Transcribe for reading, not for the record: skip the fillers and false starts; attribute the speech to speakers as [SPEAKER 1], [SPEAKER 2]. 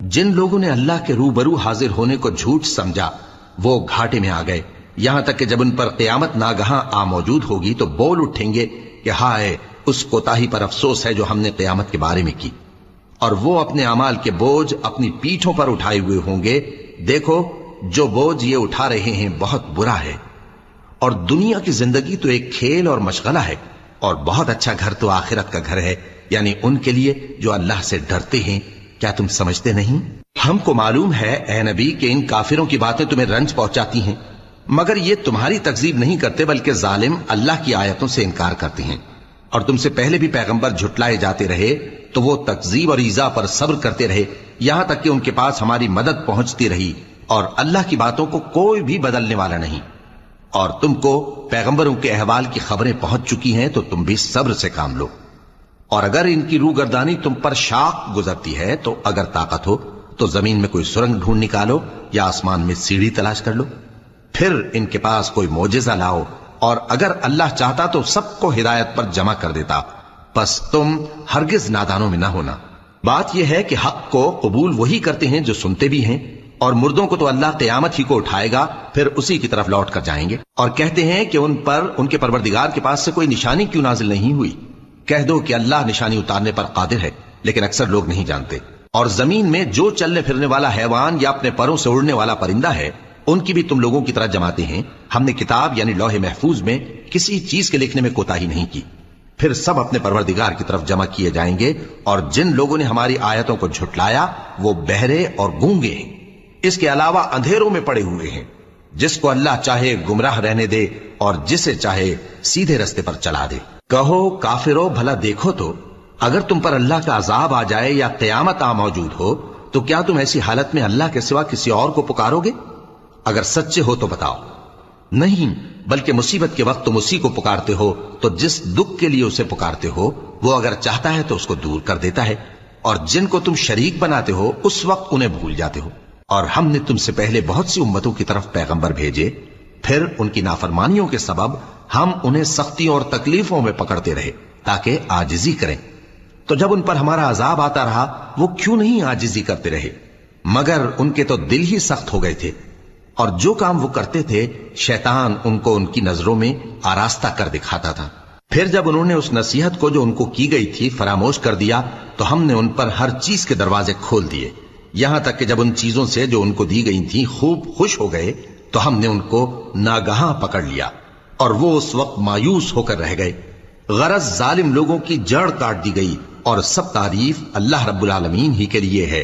[SPEAKER 1] जिन लोगों ने अल्लाह के रूबरू हाजिर होने को झूठ समझा वो घाटे में आ गए, यहां तक कि जब उन पर क़यामत नागहां आ मौजूद होगी तो बोल उठेंगे कि हाय उस कोताही पर अफसोस है जो हमने क़यामत के बारे में की। और वो अपने अमाल के बोझ अपनी पीठों पर उठाए हुए होंगे। देखो जो बोझ ये उठा रहे हैं बहुत बुरा है। और दुनिया की जिंदगी तो एक खेल और मशगला है, और बहुत अच्छा घर तो आखिरत का घर है, यानी उनके लिए जो अल्लाह से डरते हैं। क्या तुम समझते नहीं? हमको मालूम है ए नबी कि इन काफिरों की बातें तुम्हें रंज पहुंचाती हैं, मगर ये तुम्हारी तकजीब नहीं करते बल्कि जालिम अल्लाह की आयतों से इनकार करते हैं। और तुमसे पहले भी पैगंबर झुटलाए जाते रहे तो वो तकजीब और ईजा पर सब्र करते रहे, यहां तक कि उनके पास हमारी मदद पहुंचती रही, और अल्लाह की बातों को कोई भी बदलने वाला नहीं। और तुमको पैगंबरों के अहवाल की खबरें पहुंच चुकी हैं तो तुम भी सब्र से काम लो। और अगर इनकी रूगर्दानी तुम पर शाख गुजरती है तो अगर ताकत हो तो जमीन में कोई सुरंग ढूंढ निकालो या आसमान में सीढ़ी तलाश कर लो, फिर इनके पास कोई मोजेजा लाओ। और अगर अल्लाह चाहता तो सबको हिदायत पर जमा कर देता, बस तुम हरगिज नादानों में ना होना। बात यह है कि हक को कबूल वही करते हैं जो सुनते भी हैं, और मुर्दों को तो अल्लाह क़यामत ही को उठाएगा, फिर उसी की तरफ लौट कर जाएंगे। और कहते हैं कि उन पर उनके परवरदिगार के पास से कोई निशानी क्यों नाजिल नहीं हुई। कह दो कि अल्लाह निशानी उतारने पर कादिर है, लेकिन अक्सर लोग नहीं जानते। और जमीन में जो चलने फिरने वाला हैवान या अपने परों से उड़ने वाला परिंदा है उनकी भी तुम लोगों की तरह जमाते हैं। हमने किताब यानी लौहे महफूज में किसी चीज के लिखने में कोताही नहीं की। फिर सब अपने परवरदिगार की तरफ जमा किए जाएंगे। और जिन लोगों ने हमारी आयतों को झुटलाया वो बहरे और गूंगे हैं, इसके अलावा अंधेरों में पड़े हुए हैं। जिसको अल्लाह चाहे गुमराह रहने दे और जिसे चाहे सीधे रास्ते पर चला दे। कहो काफिरो भला देखो तो, अगर तुम पर अल्लाह का अजाब आ जाए या क़यामत आ मौजूद हो तो क्या तुम ऐसी हालत में अल्लाह के सिवा किसी और को पुकारोगे? अगर सच्चे हो तो बताओ। नहीं, बल्कि मुसीबत के वक्त तुम उसी को पुकारते हो, तो जिस दुख के लिए उसे पुकारते हो वो अगर चाहता है तो उसको दूर कर देता है। और जिनको तुम शरीक बनाते हो उस वक्त उन्हें भूल जाते हो। और हमने तुमसे पहले बहुत सी उम्मतों की तरफ पैगंबर भेजे, फिर उनकी नाफरमानियों के सबब हम उन्हें सख्तियों और तकलीफों में पकड़ते रहे ताकि आजिजी करें। तो जब उन पर हमारा अजाब आता रहा वो क्यों नहीं आजिजी करते रहे, मगर उनके तो दिल ही सख्त हो गए थे। और जो काम वो करते थे शैतान उनको उनकी नजरों में आरास्ता कर दिखाता था। फिर जब उन्होंने उस नसीहत को जो उनको की गई थी फरामोश कर दिया तो हमने उन पर हर चीज के दरवाजे खोल दिए, यहां तक कि जब उन चीजों से जो उनको दी गई थी खूब खुश हो गए तो हमने उनको नागहां पकड़ लिया और वो उस वक्त मायूस होकर रह गए। गरज जालिम लोगों की जड़ काट दी गई और सब तारीफ अल्लाह रब्बुल आलमीन ही के लिए है।